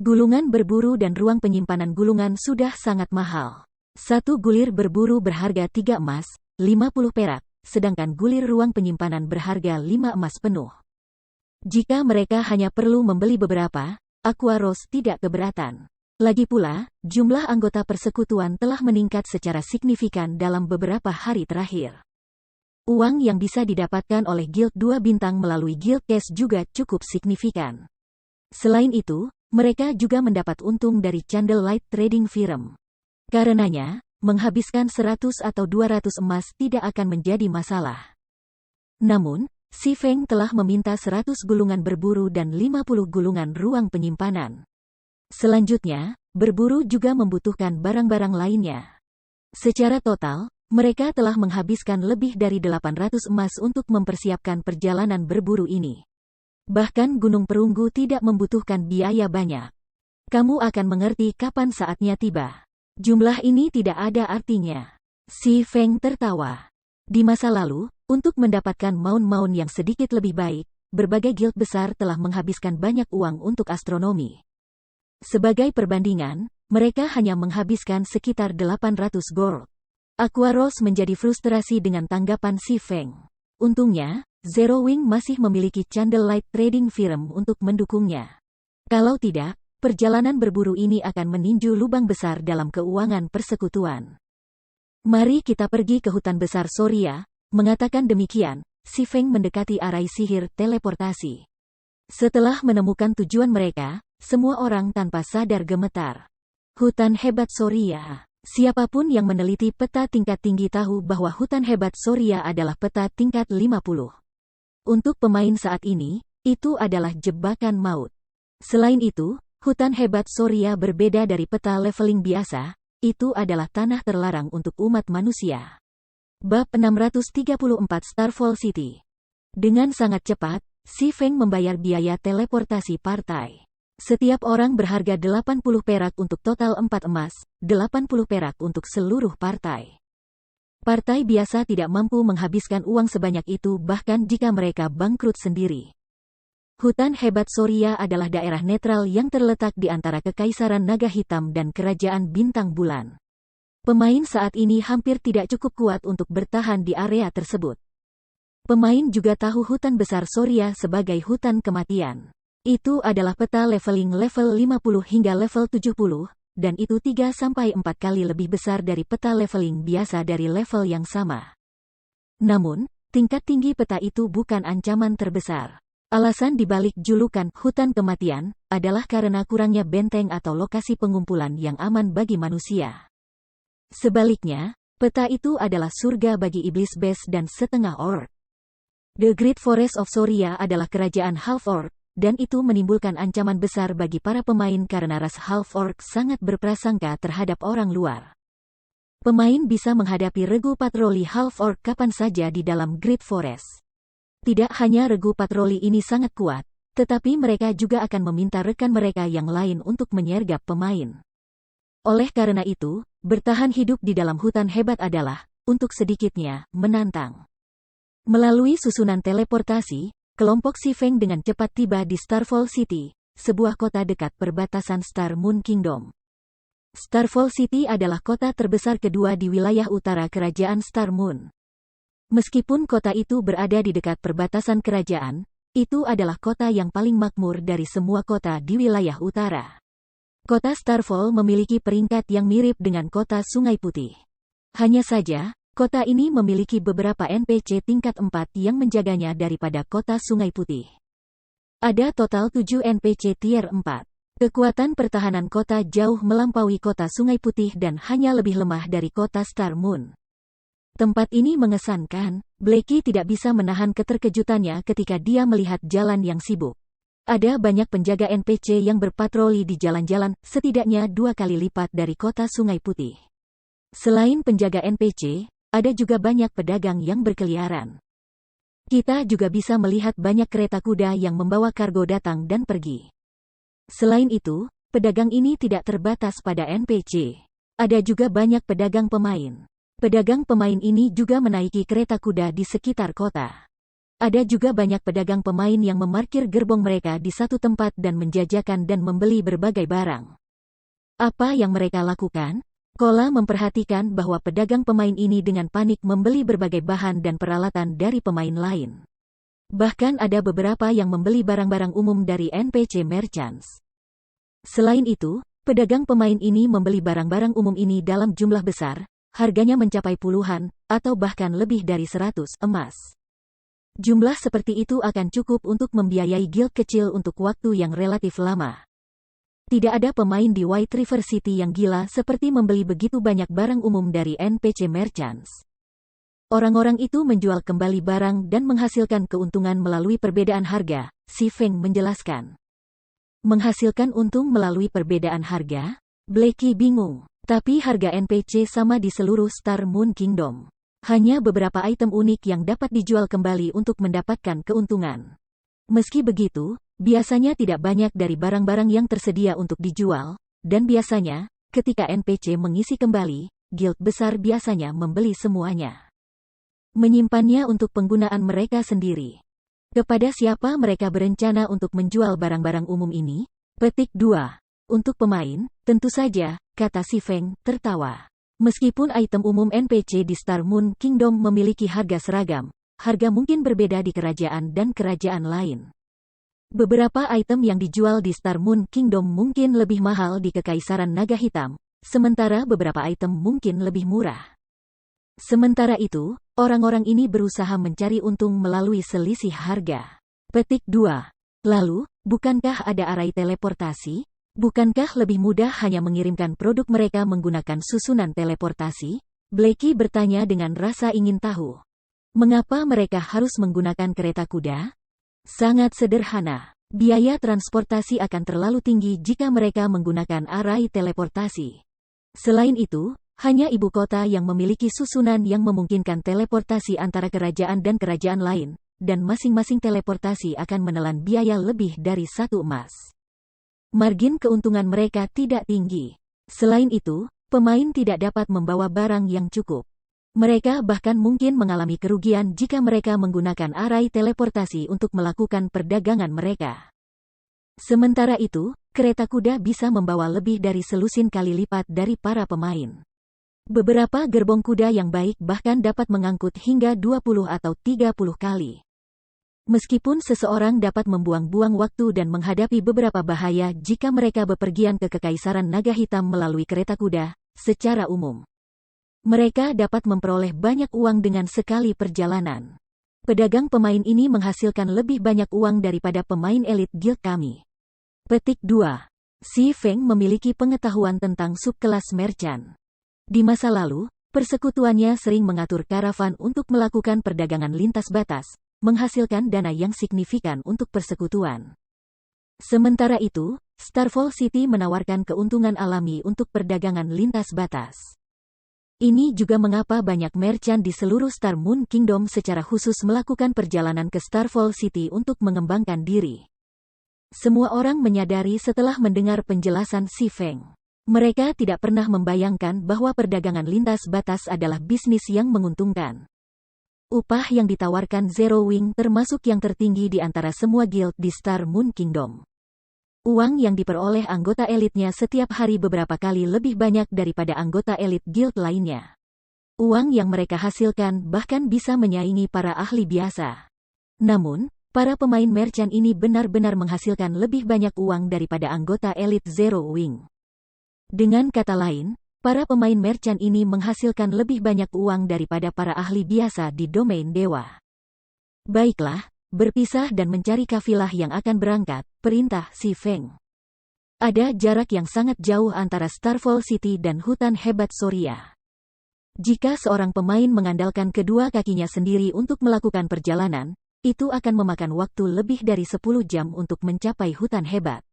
Gulungan berburu dan ruang penyimpanan gulungan sudah sangat mahal. 1 gulir berburu berharga 3 emas, 50 perak, sedangkan gulir ruang penyimpanan berharga 5 emas penuh. Jika mereka hanya perlu membeli beberapa, Aqua Rose tidak keberatan. Lagi pula, jumlah anggota persekutuan telah meningkat secara signifikan dalam beberapa hari terakhir. Uang yang bisa didapatkan oleh Guild 2 bintang melalui Guild Cash juga cukup signifikan. Selain itu, mereka juga mendapat untung dari Candlelight Trading Firm. Karenanya, menghabiskan 100 atau 200 emas tidak akan menjadi masalah. Namun, Si Feng telah meminta 100 gulungan berburu dan 50 gulungan ruang penyimpanan. Selanjutnya, berburu juga membutuhkan barang-barang lainnya. Secara total, mereka telah menghabiskan lebih dari 800 emas untuk mempersiapkan perjalanan berburu ini. Bahkan Gunung Perunggu tidak membutuhkan biaya banyak. Kamu akan mengerti kapan saatnya tiba. Jumlah ini tidak ada artinya. Si Feng tertawa. Di masa lalu, untuk mendapatkan maun-maun yang sedikit lebih baik, berbagai guild besar telah menghabiskan banyak uang untuk astronomi. Sebagai perbandingan, mereka hanya menghabiskan sekitar 800 gold. Aqua Rose menjadi frustrasi dengan tanggapan Si Feng. Untungnya, Zero Wing masih memiliki Candlelight Trading Firm untuk mendukungnya. Kalau tidak, perjalanan berburu ini akan meninju lubang besar dalam keuangan persekutuan. Mari kita pergi ke hutan besar Soria. Mengatakan demikian, Si Feng mendekati arai sihir teleportasi. Setelah menemukan tujuan mereka, semua orang tanpa sadar gemetar. Hutan hebat Soria. Siapapun yang meneliti peta tingkat tinggi tahu bahwa hutan hebat Soria adalah peta tingkat 50. Untuk pemain saat ini, itu adalah jebakan maut. Selain itu, hutan hebat Soria berbeda dari peta leveling biasa, itu adalah tanah terlarang untuk umat manusia. Bab 634 Starfall City. Dengan sangat cepat, Si Feng membayar biaya teleportasi partai. Setiap orang berharga 80 perak untuk total 4 emas, 80 perak untuk seluruh partai. Partai biasa tidak mampu menghabiskan uang sebanyak itu bahkan jika mereka bangkrut sendiri. Hutan hebat Soria adalah daerah netral yang terletak di antara Kekaisaran Naga Hitam dan Kerajaan Bintang Bulan. Pemain saat ini hampir tidak cukup kuat untuk bertahan di area tersebut. Pemain juga tahu hutan besar Soria sebagai hutan kematian. Itu adalah peta leveling level 50 hingga level 70, dan itu 3-4 kali lebih besar dari peta leveling biasa dari level yang sama. Namun, tingkat tinggi peta itu bukan ancaman terbesar. Alasan dibalik julukan hutan kematian adalah karena kurangnya benteng atau lokasi pengumpulan yang aman bagi manusia. Sebaliknya, peta itu adalah surga bagi iblis bes dan setengah orc. The Great Forest of Soria adalah kerajaan half-orc, dan itu menimbulkan ancaman besar bagi para pemain karena ras half-orc sangat berprasangka terhadap orang luar. Pemain bisa menghadapi regu patroli half-orc kapan saja di dalam Great Forest. Tidak hanya regu patroli ini sangat kuat, tetapi mereka juga akan meminta rekan mereka yang lain untuk menyergap pemain. Oleh karena itu, bertahan hidup di dalam hutan hebat adalah, untuk sedikitnya, menantang. Melalui susunan teleportasi, kelompok Si Feng dengan cepat tiba di Starfall City, sebuah kota dekat perbatasan Star Moon Kingdom. Starfall City adalah kota terbesar kedua di wilayah utara kerajaan Star Moon. Meskipun kota itu berada di dekat perbatasan kerajaan, itu adalah kota yang paling makmur dari semua kota di wilayah utara. Kota Starfall memiliki peringkat yang mirip dengan kota Sungai Putih. Hanya saja, kota ini memiliki beberapa NPC tingkat 4 yang menjaganya daripada kota Sungai Putih. Ada total 7 NPC tier 4. Kekuatan pertahanan kota jauh melampaui kota Sungai Putih dan hanya lebih lemah dari kota Star Moon. Tempat ini mengesankan, Blackie tidak bisa menahan keterkejutannya ketika dia melihat jalan yang sibuk. Ada banyak penjaga NPC yang berpatroli di jalan-jalan, setidaknya 2 kali lipat dari kota Sungai Putih. Selain penjaga NPC, ada juga banyak pedagang yang berkeliaran. Kita juga bisa melihat banyak kereta kuda yang membawa kargo datang dan pergi. Selain itu, pedagang ini tidak terbatas pada NPC. Ada juga banyak pedagang pemain. Pedagang pemain ini juga menaiki kereta kuda di sekitar kota. Ada juga banyak pedagang pemain yang memarkir gerbong mereka di satu tempat dan menjajakan dan membeli berbagai barang. Apa yang mereka lakukan? Kola memperhatikan bahwa pedagang pemain ini dengan panik membeli berbagai bahan dan peralatan dari pemain lain. Bahkan ada beberapa yang membeli barang-barang umum dari NPC Merchants. Selain itu, pedagang pemain ini membeli barang-barang umum ini dalam jumlah besar, harganya mencapai puluhan, atau bahkan lebih dari 100 emas. Jumlah seperti itu akan cukup untuk membiayai guild kecil untuk waktu yang relatif lama. Tidak ada pemain di White River City yang gila seperti membeli begitu banyak barang umum dari NPC Merchants. Orang-orang itu menjual kembali barang dan menghasilkan keuntungan melalui perbedaan harga, Si Feng menjelaskan. Menghasilkan untung melalui perbedaan harga? Blackie bingung. Tapi harga NPC sama di seluruh Star Moon Kingdom. Hanya beberapa item unik yang dapat dijual kembali untuk mendapatkan keuntungan. Meski begitu, biasanya tidak banyak dari barang-barang yang tersedia untuk dijual, dan biasanya, ketika NPC mengisi kembali, guild besar biasanya membeli semuanya. Menyimpannya untuk penggunaan mereka sendiri. Kepada siapa mereka berencana untuk menjual barang-barang umum ini? Petik 2. Untuk pemain, tentu saja, kata Si Feng, tertawa. Meskipun item umum NPC di Star Moon Kingdom memiliki harga seragam, harga mungkin berbeda di kerajaan dan kerajaan lain. Beberapa item yang dijual di Star Moon Kingdom mungkin lebih mahal di Kekaisaran Naga Hitam, sementara beberapa item mungkin lebih murah. Sementara itu, orang-orang ini berusaha mencari untung melalui selisih harga. Petik 2. Lalu, bukankah ada arai teleportasi? Bukankah lebih mudah hanya mengirimkan produk mereka menggunakan susunan teleportasi? Blackie bertanya dengan rasa ingin tahu. Mengapa mereka harus menggunakan kereta kuda? Sangat sederhana. Biaya transportasi akan terlalu tinggi jika mereka menggunakan arai teleportasi. Selain itu, hanya ibu kota yang memiliki susunan yang memungkinkan teleportasi antara kerajaan dan kerajaan lain, dan masing-masing teleportasi akan menelan biaya lebih dari 1 emas. Margin keuntungan mereka tidak tinggi. Selain itu, pemain tidak dapat membawa barang yang cukup. Mereka bahkan mungkin mengalami kerugian jika mereka menggunakan arai teleportasi untuk melakukan perdagangan mereka. Sementara itu, kereta kuda bisa membawa lebih dari selusin kali lipat dari para pemain. Beberapa gerbong kuda yang baik bahkan dapat mengangkut hingga 20 atau 30 kali. Meskipun seseorang dapat membuang-buang waktu dan menghadapi beberapa bahaya jika mereka bepergian ke Kekaisaran Naga Hitam melalui kereta kuda, secara umum mereka dapat memperoleh banyak uang dengan sekali perjalanan. Pedagang pemain ini menghasilkan lebih banyak uang daripada pemain elit guild kami. Petik 2. Si Feng memiliki pengetahuan tentang subkelas merchant. Di masa lalu, persekutuannya sering mengatur karavan untuk melakukan perdagangan lintas batas, menghasilkan dana yang signifikan untuk persekutuan. Sementara itu, Starfall City menawarkan keuntungan alami untuk perdagangan lintas batas. Ini juga mengapa banyak merchant di seluruh Star Moon Kingdom secara khusus melakukan perjalanan ke Starfall City untuk mengembangkan diri. Semua orang menyadari setelah mendengar penjelasan Si Feng. Mereka tidak pernah membayangkan bahwa perdagangan lintas batas adalah bisnis yang menguntungkan. Upah yang ditawarkan Zero Wing termasuk yang tertinggi di antara semua guild di Star Moon Kingdom. Uang yang diperoleh anggota elitnya setiap hari beberapa kali lebih banyak daripada anggota elit guild lainnya. Uang yang mereka hasilkan bahkan bisa menyaingi para ahli biasa. Namun, para pemain merchant ini benar-benar menghasilkan lebih banyak uang daripada anggota elit Zero Wing. Dengan kata lain, para pemain merchant ini menghasilkan lebih banyak uang daripada para ahli biasa di domain dewa. Baiklah, berpisah dan mencari kafilah yang akan berangkat, perintah Si Feng. Ada jarak yang sangat jauh antara Starfall City dan hutan hebat Soria. Jika seorang pemain mengandalkan kedua kakinya sendiri untuk melakukan perjalanan, itu akan memakan waktu lebih dari 10 jam untuk mencapai hutan hebat.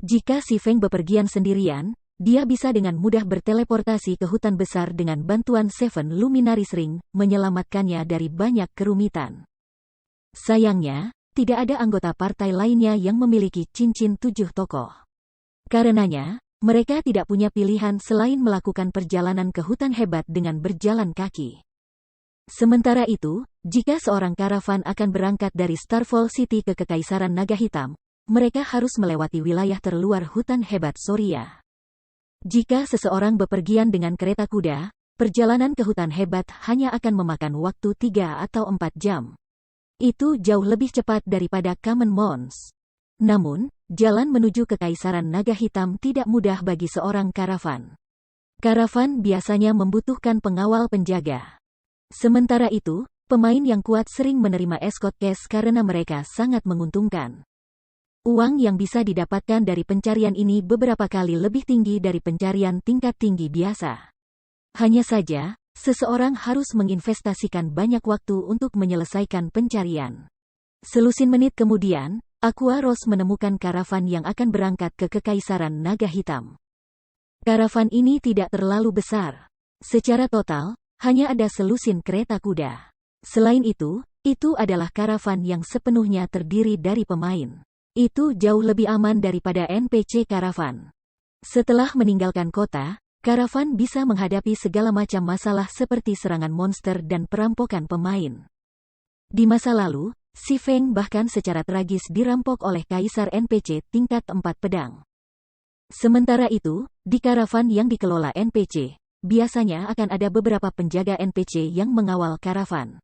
Jika Si Feng bepergian sendirian, dia bisa dengan mudah berteleportasi ke hutan besar dengan bantuan Seven Luminaries Ring, menyelamatkannya dari banyak kerumitan. Sayangnya, tidak ada anggota partai lainnya yang memiliki cincin 7 tokoh. Karenanya, mereka tidak punya pilihan selain melakukan perjalanan ke hutan hebat dengan berjalan kaki. Sementara itu, jika seorang karavan akan berangkat dari Starfall City ke Kekaisaran Naga Hitam, mereka harus melewati wilayah terluar hutan hebat Soria. Jika seseorang bepergian dengan kereta kuda, perjalanan ke hutan hebat hanya akan memakan waktu 3 atau 4 jam. Itu jauh lebih cepat daripada Common Mons. Namun, jalan menuju ke Kekaisaran Naga Hitam tidak mudah bagi seorang karavan. Karavan biasanya membutuhkan pengawal penjaga. Sementara itu, pemain yang kuat sering menerima escort cash karena mereka sangat menguntungkan. Uang yang bisa didapatkan dari pencarian ini beberapa kali lebih tinggi dari pencarian tingkat tinggi biasa. Hanya saja, seseorang harus menginvestasikan banyak waktu untuk menyelesaikan pencarian. Selusin menit kemudian, Aqua Rose menemukan karavan yang akan berangkat ke Kekaisaran Naga Hitam. Karavan ini tidak terlalu besar. Secara total, hanya ada selusin kereta kuda. Selain itu adalah karavan yang sepenuhnya terdiri dari pemain. Itu jauh lebih aman daripada NPC karavan. Setelah meninggalkan kota, karavan bisa menghadapi segala macam masalah seperti serangan monster dan perampokan pemain. Di masa lalu, Si Feng bahkan secara tragis dirampok oleh kaisar NPC tingkat 4 pedang. Sementara itu, di karavan yang dikelola NPC, biasanya akan ada beberapa penjaga NPC yang mengawal karavan.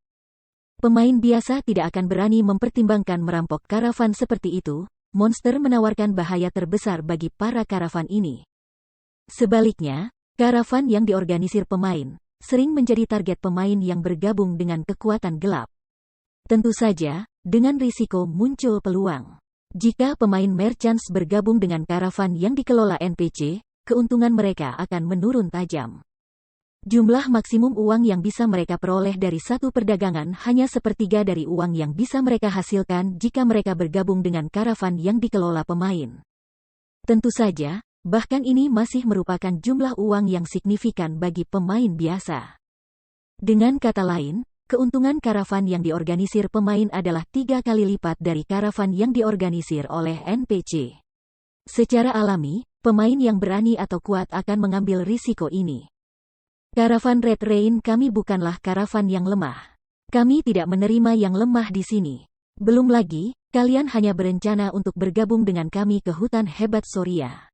Pemain biasa tidak akan berani mempertimbangkan merampok karavan seperti itu. Monster menawarkan bahaya terbesar bagi para karavan ini. Sebaliknya, karavan yang diorganisir pemain sering menjadi target pemain yang bergabung dengan kekuatan gelap. Tentu saja, dengan risiko muncul peluang. Jika pemain merchants bergabung dengan karavan yang dikelola NPC, keuntungan mereka akan menurun tajam. Jumlah maksimum uang yang bisa mereka peroleh dari satu perdagangan hanya sepertiga dari uang yang bisa mereka hasilkan jika mereka bergabung dengan karavan yang dikelola pemain. Tentu saja, bahkan ini masih merupakan jumlah uang yang signifikan bagi pemain biasa. Dengan kata lain, keuntungan karavan yang diorganisir pemain adalah 3 kali lipat dari karavan yang diorganisir oleh NPC. Secara alami, pemain yang berani atau kuat akan mengambil risiko ini. Karavan Red Rain, kami bukanlah karavan yang lemah. Kami tidak menerima yang lemah di sini. Belum lagi, kalian hanya berencana untuk bergabung dengan kami ke hutan hebat Soria.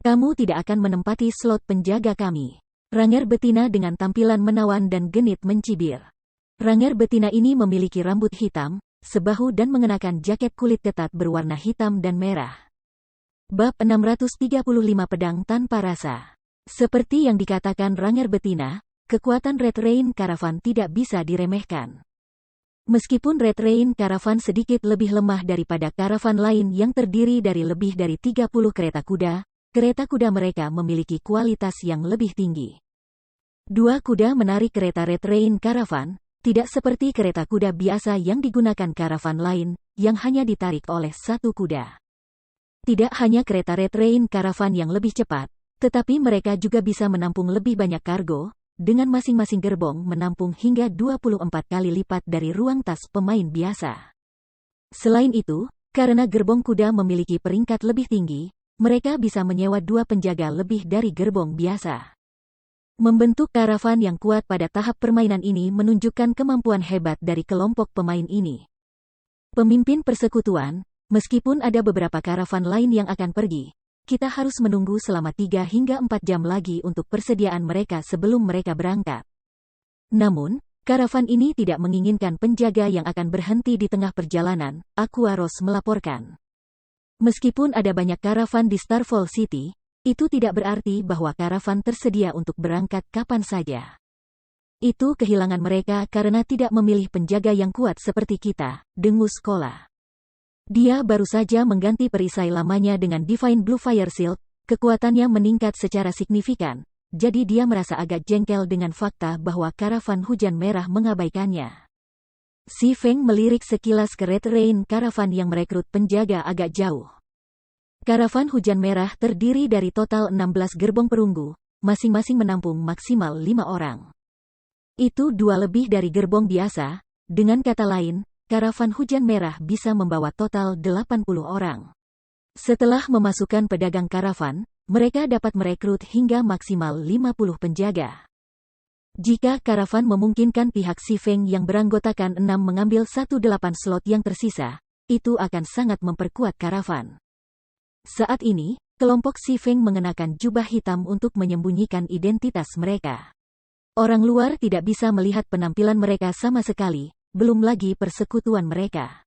Kamu tidak akan menempati slot penjaga kami. Ranger betina dengan tampilan menawan dan genit mencibir. Ranger betina ini memiliki rambut hitam, sebahu dan mengenakan jaket kulit ketat berwarna hitam dan merah. Bab 635 Pedang Tanpa Rasa. Seperti yang dikatakan Ranger betina, kekuatan Red Rain Caravan tidak bisa diremehkan. Meskipun Red Rain Caravan sedikit lebih lemah daripada karavan lain yang terdiri dari lebih dari 30 kereta kuda mereka memiliki kualitas yang lebih tinggi. Dua kuda menarik kereta Red Rain Caravan, tidak seperti kereta kuda biasa yang digunakan karavan lain, yang hanya ditarik oleh satu kuda. Tidak hanya kereta Red Rain Caravan yang lebih cepat, tetapi mereka juga bisa menampung lebih banyak kargo, dengan masing-masing gerbong menampung hingga 24 kali lipat dari ruang tas pemain biasa. Selain itu, karena gerbong kuda memiliki peringkat lebih tinggi, mereka bisa menyewa 2 penjaga lebih dari gerbong biasa. Membentuk karavan yang kuat pada tahap permainan ini menunjukkan kemampuan hebat dari kelompok pemain ini. Pemimpin persekutuan, meskipun ada beberapa karavan lain yang akan pergi, kita harus menunggu selama 3 hingga 4 jam lagi untuk persediaan mereka sebelum mereka berangkat. Namun, karavan ini tidak menginginkan penjaga yang akan berhenti di tengah perjalanan, Aquaros melaporkan. Meskipun ada banyak karavan di Starfall City, itu tidak berarti bahwa karavan tersedia untuk berangkat kapan saja. Itu kehilangan mereka karena tidak memilih penjaga yang kuat seperti kita, dengus Kola. Dia baru saja mengganti perisai lamanya dengan Divine Blue Fire Shield, kekuatannya meningkat secara signifikan, jadi dia merasa agak jengkel dengan fakta bahwa karavan hujan merah mengabaikannya. Si Feng melirik sekilas ke Red Rain Caravan yang merekrut penjaga agak jauh. Karavan hujan merah terdiri dari total 16 gerbong perunggu, masing-masing menampung maksimal 5 orang. Itu 2 lebih dari gerbong biasa, dengan kata lain, karavan hujan merah bisa membawa total 80 orang. Setelah memasukkan pedagang karavan, mereka dapat merekrut hingga maksimal 50 penjaga. Jika karavan memungkinkan pihak Si Feng yang beranggotakan 6 mengambil 18 slot yang tersisa, itu akan sangat memperkuat karavan. Saat ini, kelompok Si Feng mengenakan jubah hitam untuk menyembunyikan identitas mereka. Orang luar tidak bisa melihat penampilan mereka sama sekali, belum lagi persekutuan mereka.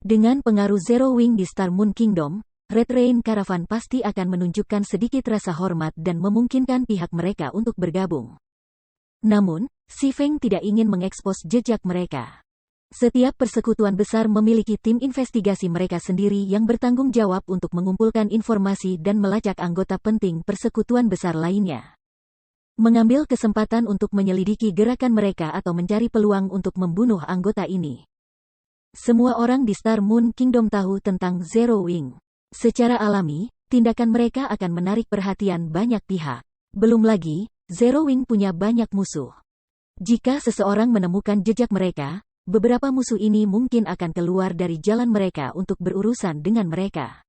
Dengan pengaruh Zero Wing di Star Moon Kingdom, Red Rain Caravan pasti akan menunjukkan sedikit rasa hormat dan memungkinkan pihak mereka untuk bergabung. Namun, Si Feng tidak ingin mengekspos jejak mereka. Setiap persekutuan besar memiliki tim investigasi mereka sendiri yang bertanggung jawab untuk mengumpulkan informasi dan melacak anggota penting persekutuan besar lainnya. Mengambil kesempatan untuk menyelidiki gerakan mereka atau mencari peluang untuk membunuh anggota ini. Semua orang di Star Moon Kingdom tahu tentang Zero Wing. Secara alami, tindakan mereka akan menarik perhatian banyak pihak. Belum lagi, Zero Wing punya banyak musuh. Jika seseorang menemukan jejak mereka, beberapa musuh ini mungkin akan keluar dari jalan mereka untuk berurusan dengan mereka.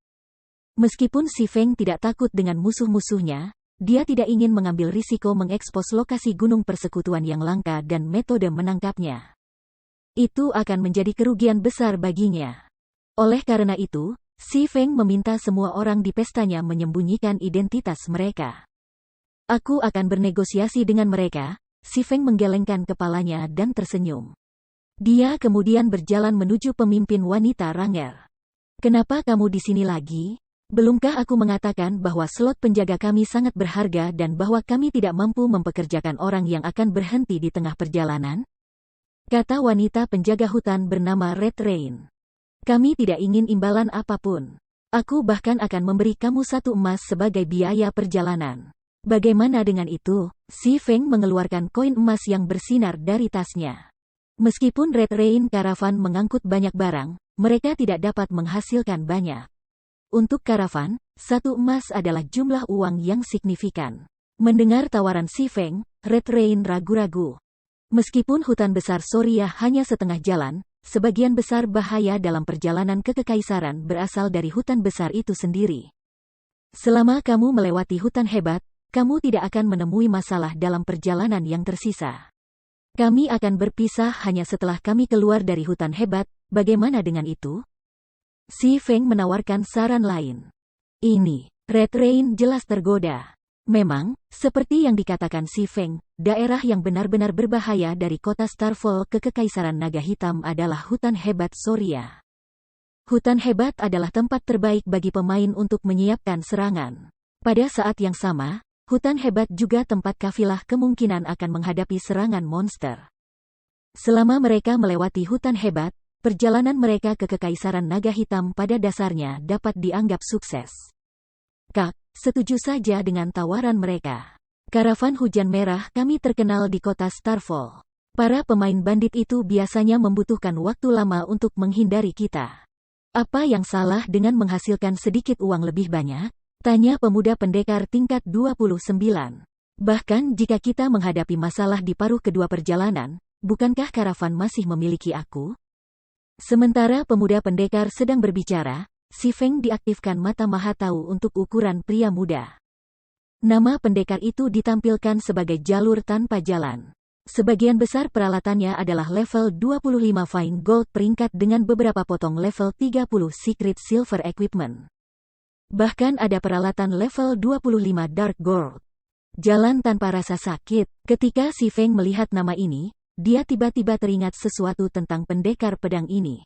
Meskipun Si Feng tidak takut dengan musuh-musuhnya, dia tidak ingin mengambil risiko mengekspos lokasi gunung persekutuan yang langka dan metode menangkapnya. Itu akan menjadi kerugian besar baginya. Oleh karena itu, Si Feng meminta semua orang di pestanya menyembunyikan identitas mereka. Aku akan bernegosiasi dengan mereka, Si Feng menggelengkan kepalanya dan tersenyum. Dia kemudian berjalan menuju pemimpin wanita Ranger. Kenapa kamu di sini lagi? Belumkah aku mengatakan bahwa slot penjaga kami sangat berharga dan bahwa kami tidak mampu mempekerjakan orang yang akan berhenti di tengah perjalanan? Kata wanita penjaga hutan bernama Red Rain. Kami tidak ingin imbalan apapun. Aku bahkan akan memberi kamu 1 emas sebagai biaya perjalanan. Bagaimana dengan itu? Si Feng mengeluarkan koin emas yang bersinar dari tasnya. Meskipun Red Rain Caravan mengangkut banyak barang, mereka tidak dapat menghasilkan banyak. Untuk karavan, 1 emas adalah jumlah uang yang signifikan. Mendengar tawaran Si Feng, Red Rain ragu-ragu. Meskipun hutan besar Soria hanya setengah jalan, sebagian besar bahaya dalam perjalanan ke kekaisaran berasal dari hutan besar itu sendiri. Selama kamu melewati hutan hebat, kamu tidak akan menemui masalah dalam perjalanan yang tersisa. Kami akan berpisah hanya setelah kami keluar dari hutan hebat, bagaimana dengan itu? Si Feng menawarkan saran lain. Ini, Red Rain jelas tergoda. Memang, seperti yang dikatakan Si Feng, daerah yang benar-benar berbahaya dari kota Starfall ke Kekaisaran Naga Hitam adalah hutan hebat Soria. Hutan hebat adalah tempat terbaik bagi pemain untuk menyiapkan serangan. Pada saat yang sama, hutan hebat juga tempat kafilah kemungkinan akan menghadapi serangan monster. Selama mereka melewati hutan hebat, perjalanan mereka ke Kekaisaran Naga Hitam pada dasarnya dapat dianggap sukses. Kak, setuju saja dengan tawaran mereka. Karavan Hujan Merah kami terkenal di kota Starfall. Para pemain bandit itu biasanya membutuhkan waktu lama untuk menghindari kita. Apa yang salah dengan menghasilkan sedikit uang lebih banyak? Tanya pemuda pendekar tingkat 29. Bahkan jika kita menghadapi masalah di paruh kedua perjalanan, bukankah karavan masih memiliki aku? Sementara pemuda pendekar sedang berbicara, Si Feng diaktifkan mata maha tahu untuk ukuran pria muda. Nama pendekar itu ditampilkan sebagai jalur tanpa jalan. Sebagian besar peralatannya adalah level 25 Fine Gold peringkat dengan beberapa potong level 30 Secret Silver Equipment. Bahkan ada peralatan level 25 Dark Gold. Jalan tanpa rasa sakit. Ketika Si Feng melihat nama ini, dia tiba-tiba teringat sesuatu tentang pendekar pedang ini.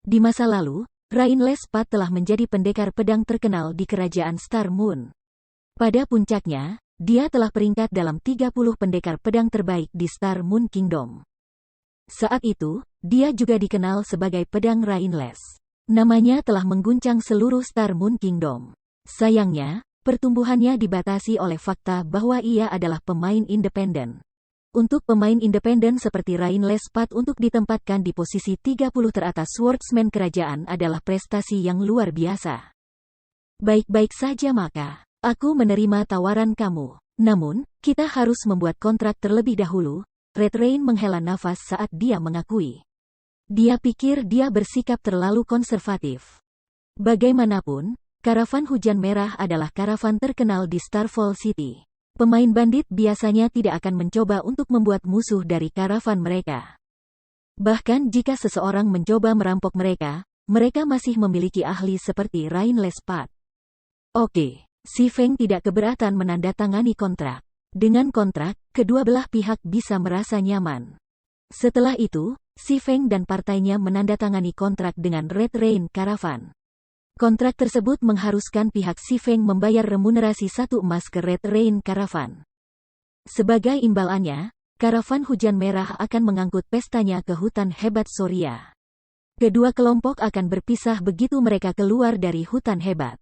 Di masa lalu, Rain Lespat telah menjadi pendekar pedang terkenal di kerajaan Star Moon. Pada puncaknya, dia telah peringkat dalam 30 pendekar pedang terbaik di Star Moon Kingdom. Saat itu, dia juga dikenal sebagai pedang Rainless. Namanya telah mengguncang seluruh Star Moon Kingdom. Sayangnya, pertumbuhannya dibatasi oleh fakta bahwa ia adalah pemain independen. Untuk pemain independen seperti Rain Lespat untuk ditempatkan di posisi 30 teratas swordsman kerajaan adalah prestasi yang luar biasa. Baik-baik saja maka, aku menerima tawaran kamu. Namun, kita harus membuat kontrak terlebih dahulu. Red Rain menghela nafas saat dia mengakui. Dia pikir dia bersikap terlalu konservatif. Bagaimanapun, karavan Hujan Merah adalah karavan terkenal di Starfall City. Pemain bandit biasanya tidak akan mencoba untuk membuat musuh dari karavan mereka. Bahkan jika seseorang mencoba merampok mereka, mereka masih memiliki ahli seperti Rain Lespat. Oke, Si Feng tidak keberatan menandatangani kontrak. Dengan kontrak, kedua belah pihak bisa merasa nyaman. Setelah itu, Si Feng dan partainya menandatangani kontrak dengan Red Rain Caravan. Kontrak tersebut mengharuskan pihak Si Feng membayar remunerasi 1 emas ke Red Rain Caravan. Sebagai imbalannya, karavan Hujan Merah akan mengangkut pestanya ke hutan hebat Soria. Kedua kelompok akan berpisah begitu mereka keluar dari hutan hebat.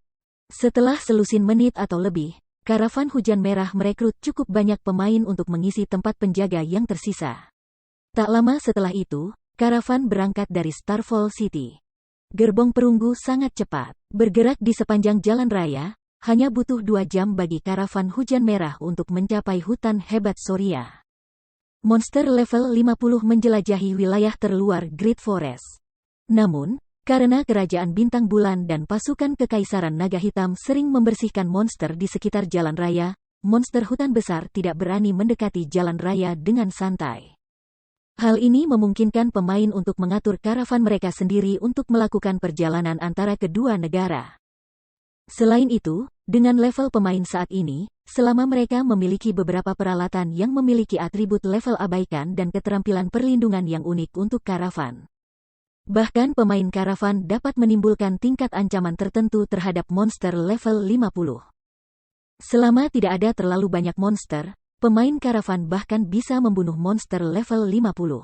Setelah selusin menit atau lebih, karavan Hujan Merah merekrut cukup banyak pemain untuk mengisi tempat penjaga yang tersisa. Tak lama setelah itu, karavan berangkat dari Starfall City. Gerbong perunggu sangat cepat, bergerak di sepanjang jalan raya, hanya butuh 2 jam bagi karavan Hujan Merah untuk mencapai hutan hebat Soria. Monster level 50 menjelajahi wilayah terluar Great Forest. Namun, karena Kerajaan Bintang Bulan dan pasukan Kekaisaran Naga Hitam sering membersihkan monster di sekitar jalan raya, monster hutan besar tidak berani mendekati jalan raya dengan santai. Hal ini memungkinkan pemain untuk mengatur karavan mereka sendiri untuk melakukan perjalanan antara kedua negara. Selain itu, dengan level pemain saat ini, selama mereka memiliki beberapa peralatan yang memiliki atribut level abaikan dan keterampilan perlindungan yang unik untuk karavan. Bahkan pemain karavan dapat menimbulkan tingkat ancaman tertentu terhadap monster level 50. Selama tidak ada terlalu banyak monster, pemain karavan bahkan bisa membunuh monster level 50.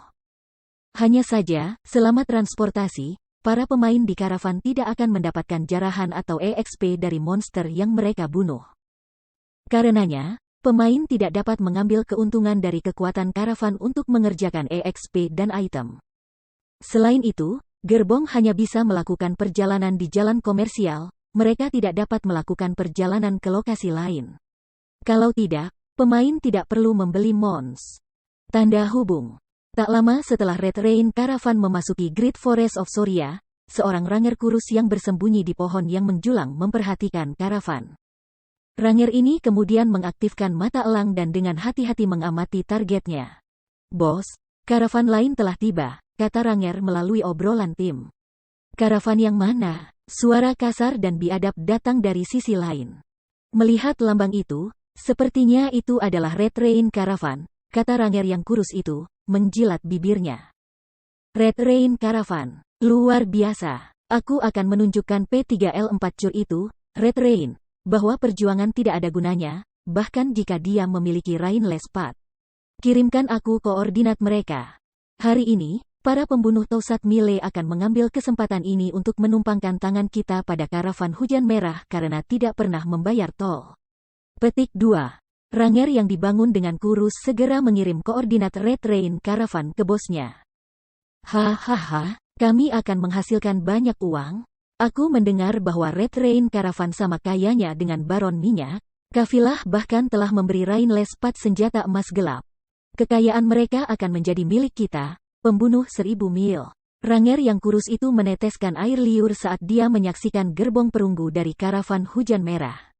Hanya saja, selama transportasi, para pemain di karavan tidak akan mendapatkan jarahan atau EXP dari monster yang mereka bunuh. Karenanya, pemain tidak dapat mengambil keuntungan dari kekuatan karavan untuk mengerjakan EXP dan item. Selain itu, gerbong hanya bisa melakukan perjalanan di jalan komersial, mereka tidak dapat melakukan perjalanan ke lokasi lain. Kalau tidak, pemain tidak perlu membeli mons. Tanda hubung. Tak lama setelah Red Rain Caravan memasuki Great Forest of Soria, seorang ranger kurus yang bersembunyi di pohon yang menjulang memperhatikan karavan. Ranger ini kemudian mengaktifkan mata elang dan dengan hati-hati mengamati targetnya. "Bos, karavan lain telah tiba," kata Ranger melalui obrolan tim. "Karavan yang mana?" Suara kasar dan biadab datang dari sisi lain. Melihat lambang itu, sepertinya itu adalah Red Rain Caravan, kata Ranger yang kurus itu, menjilat bibirnya. "Red Rain Caravan, luar biasa. Aku akan menunjukkan P3L4 cur itu, Red Rain, bahwa perjuangan tidak ada gunanya, bahkan jika dia memiliki Rainless Path. Kirimkan aku koordinat mereka. Hari ini, para pembunuh Tausat Mile akan mengambil kesempatan ini untuk menumpangkan tangan kita pada karavan hujan merah karena tidak pernah membayar tol." Petik 2. Ranger yang dibangun dengan kurus segera mengirim koordinat Red Rain Caravan ke bosnya. "Hahaha, kami akan menghasilkan banyak uang. Aku mendengar bahwa Red Rain Caravan sama kayanya dengan Baron Minyak. Kafilah bahkan telah memberi Rainless Path senjata emas gelap. Kekayaan mereka akan menjadi milik kita, pembunuh 1000 mil." Ranger yang kurus itu meneteskan air liur saat dia menyaksikan gerbong perunggu dari karavan hujan merah.